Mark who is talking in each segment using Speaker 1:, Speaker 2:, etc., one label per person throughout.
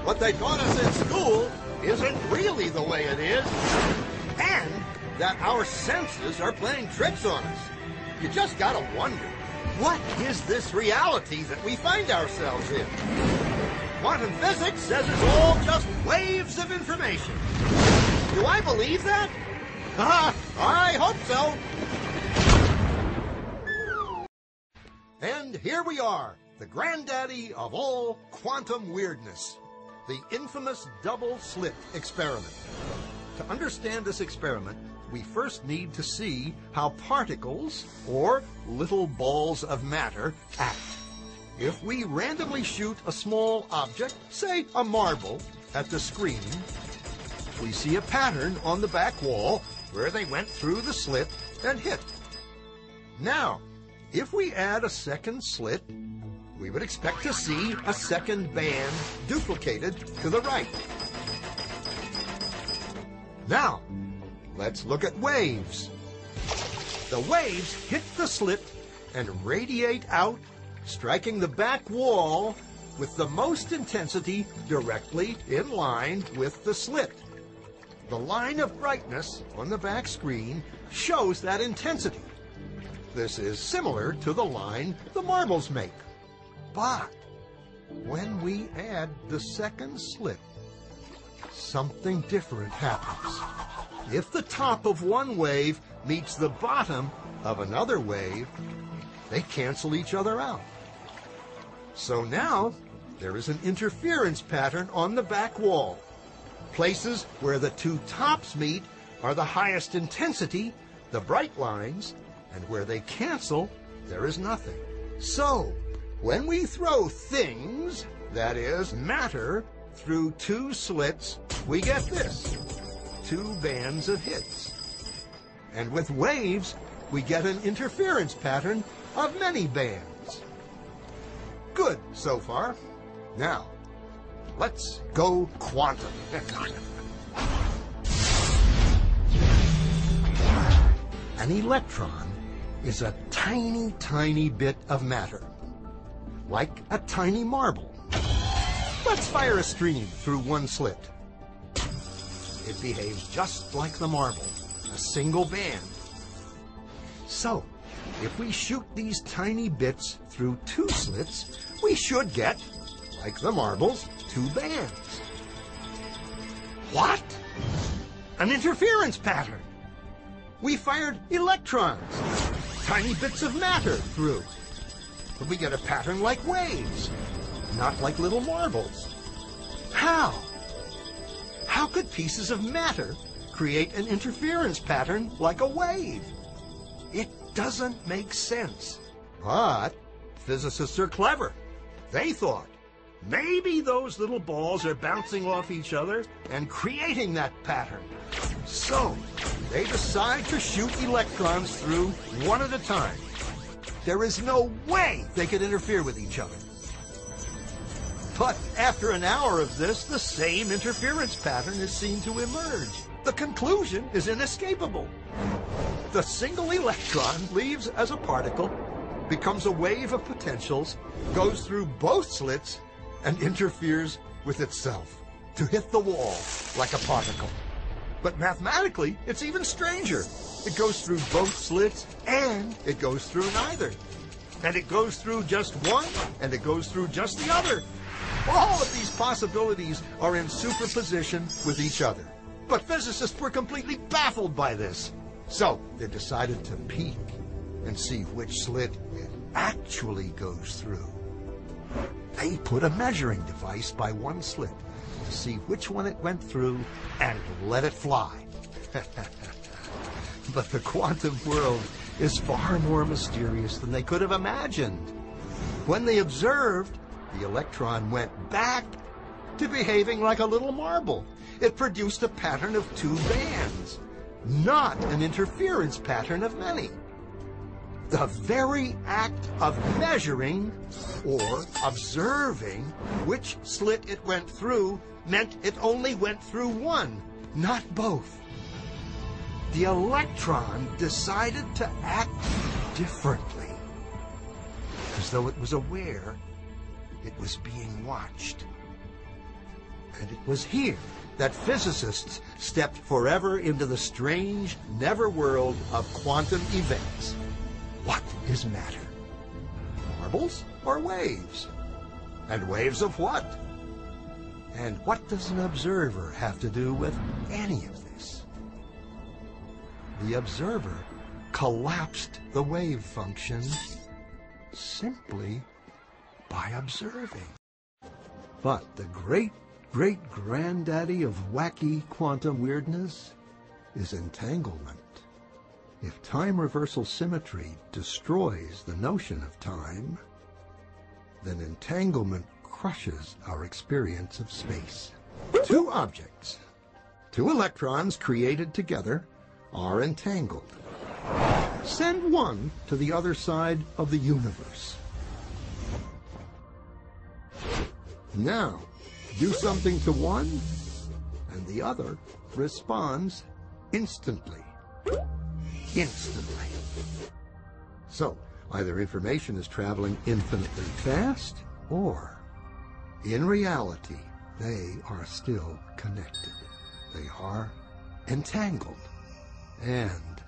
Speaker 1: what they taught us in school isn't really the way it is, and that our senses are playing tricks on us. You just gotta wonder, what is this reality that we find ourselves in? Quantum physics says it's all just waves of information. Do I believe that? I hope so. And here we are, the granddaddy of all quantum weirdness, the infamous double-slit experiment. To understand this experiment, we first need to see how particles, or little balls of matter, act. If we randomly shoot a small object, say a marble, at the screen, we see a pattern on the back wall where they went through the slit and hit. Now, if we add a second slit, we would expect to see a second band duplicated to the right. Now, let's look at waves. The waves hit the slit and radiate out, striking the back wall with the most intensity directly in line with the slit. The line of brightness on the back screen shows that intensity. This is similar to the line the marbles make. But when we add the second slit, something different happens. If the top of one wave meets the bottom of another wave, they cancel each other out. So now there is an interference pattern on the back wall. Places where the two tops meet are the highest intensity, the bright lines, and where they cancel, there is nothing. So, when we throw things, that is, matter, through two slits, we get this, two bands of hits. And with waves, we get an interference pattern of many bands. Good so far. Now, let's go quantum. An electron is a tiny, tiny bit of matter, like a tiny marble. Let's fire a stream through one slit. It behaves just like the marble, a single band. So, if we shoot these tiny bits through two slits, we should get, like the marbles, two bands. What? An interference pattern. We fired electrons, tiny bits of matter, through. But we get a pattern like waves, not like little marbles. How? How could pieces of matter create an interference pattern like a wave? It doesn't make sense. But physicists are clever. They thought, maybe those little balls are bouncing off each other and creating that pattern. So, they decide to shoot electrons through one at a time. There is no way they could interfere with each other. But after an hour of this, the same interference pattern is seen to emerge. The conclusion is inescapable. The single electron leaves as a particle, becomes a wave of potentials, goes through both slits, and interferes with itself to hit the wall like a particle. But mathematically, it's even stranger. It goes through both slits, and it goes through neither. And it goes through just one, and it goes through just the other. All of these possibilities are in superposition with each other. But physicists were completely baffled by this. So they decided to peek and see which slit it actually goes through. They put a measuring device by one slit to see which one it went through and let it fly. But the quantum world is far more mysterious than they could have imagined. When they observed, the electron went back to behaving like a little marble. It produced a pattern of two bands, not an interference pattern of many. The very act of measuring or observing which slit it went through meant it only went through one, not both. The electron decided to act differently, as though it was aware it was being watched. And it was here that physicists stepped forever into the strange, never world of quantum events. What is matter? Marbles or waves? And waves of what? And what does an observer have to do with any of this? The observer collapsed the wave function simply by observing. But the great-great-granddaddy of wacky quantum weirdness is entanglement. If time reversal symmetry destroys the notion of time, then entanglement crushes our experience of space. Two objects, two electrons created together, are entangled. Send one to the other side of the universe. Now, do something to one, and the other responds instantly. Instantly. So, either information is traveling infinitely fast, or, in reality, they are still connected. They are entangled. And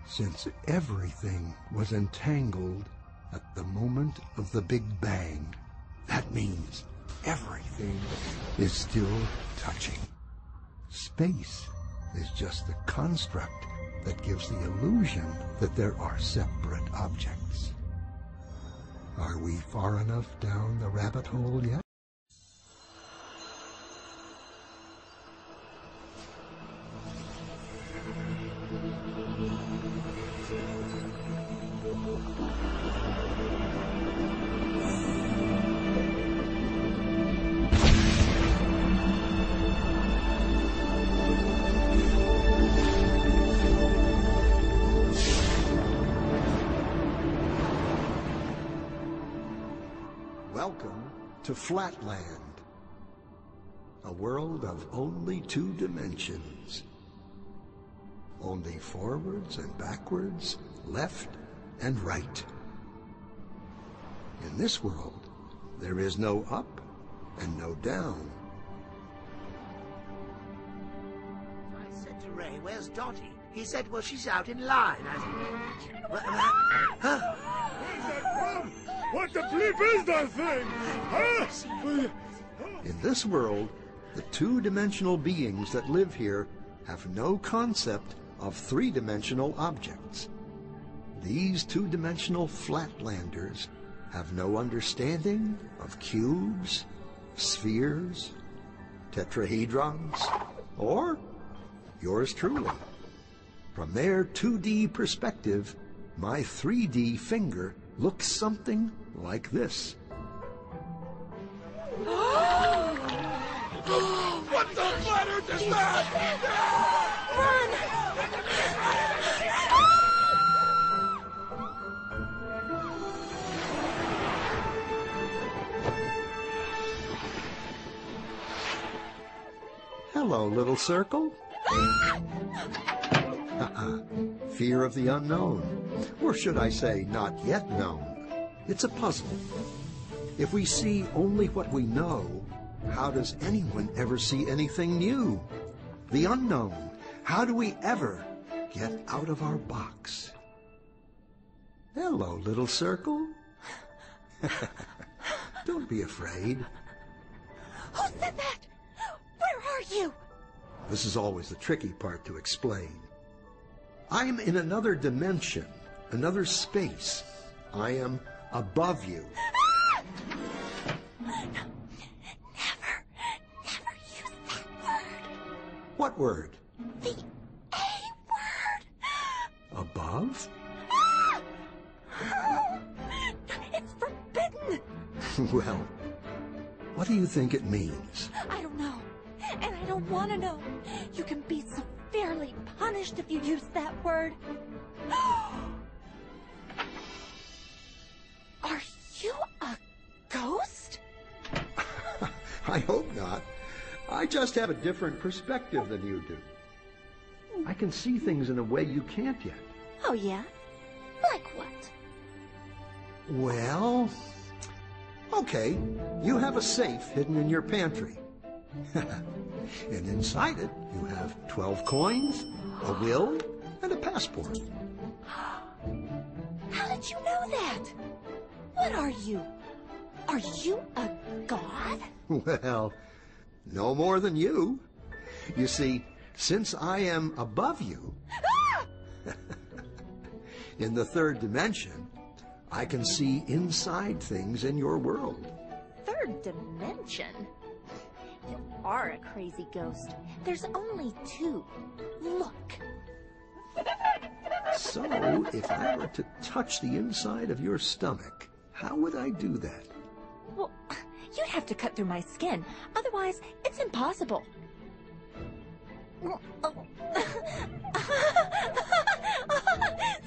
Speaker 1: since everything was entangled at the moment of the Big Bang, that means everything is still touching. Space is just the construct that gives the illusion that there are separate objects. Are we far enough down the rabbit hole yet? Welcome to Flatland, a world of only two dimensions. Only forwards and backwards, left and right. In this world, there is no up and no down.
Speaker 2: I said to Ray, "Where's Dottie?" He said, "Well, she's out in line."
Speaker 3: What the bleep is that thing? Huh?
Speaker 1: In this world, the two-dimensional beings that live here have no concept of three-dimensional objects. These two-dimensional flatlanders have no understanding of cubes, spheres, tetrahedrons, or yours truly. From their 2D perspective, my 3D finger looks something like this.
Speaker 3: What the planet is that?
Speaker 1: Hello, little circle. Fear of the unknown. Or should I say, not yet known. It's a puzzle. If we see only what we know, how does anyone ever see anything new? The unknown. How do we ever get out of our box? Hello, little circle. Don't be afraid.
Speaker 4: Who said that? Where are you?
Speaker 1: This is always the tricky part to explain. I'm in another dimension, another space. I am above you.
Speaker 4: Never use that word.
Speaker 1: What word?
Speaker 4: The A word.
Speaker 1: Above?
Speaker 4: It's forbidden.
Speaker 1: Well, what do you think it means?
Speaker 4: I don't know, and I don't want to know. You can be severely punished if you use that word. Are you a ghost?
Speaker 1: I hope not. I just have a different perspective than you do. I can see things in a way you can't yet.
Speaker 4: Oh, yeah? Like what?
Speaker 1: Well, okay, you have a safe hidden in your pantry. And inside it, you have 12 coins, a will, and a passport.
Speaker 4: How did you know that? What are you? Are you a god?
Speaker 1: Well, no more than you. You see, since I am above you, in the third dimension, I can see inside things in your world.
Speaker 4: Third dimension? You are a crazy ghost. There's only two. Look.
Speaker 1: So, if I were to touch the inside of your stomach, how would I do that?
Speaker 4: Well, you'd have to cut through my skin. Otherwise, it's impossible.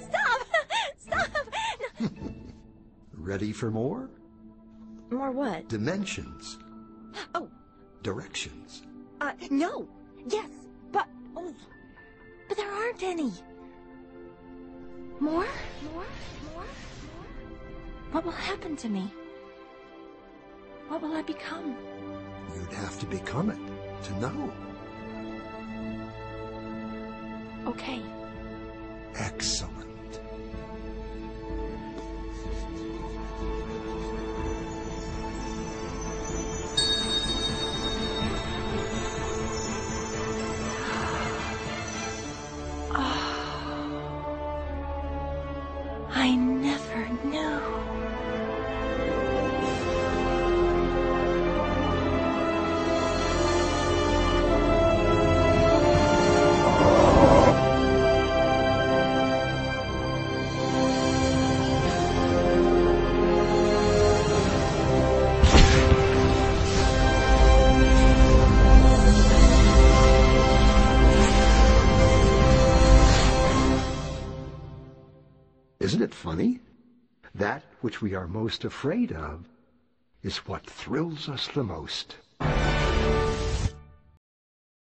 Speaker 4: Stop! Stop!
Speaker 1: Ready for more?
Speaker 4: More what?
Speaker 1: Dimensions.
Speaker 4: Oh.
Speaker 1: Directions.
Speaker 4: No. Yes, but... Oh, but there aren't any. More? What will happen to me? What will I become?
Speaker 1: You'd have to become it to know.
Speaker 4: Okay.
Speaker 1: Excellent.
Speaker 4: I never knew.
Speaker 1: Isn't it funny? That which we are most afraid of is what thrills us the most.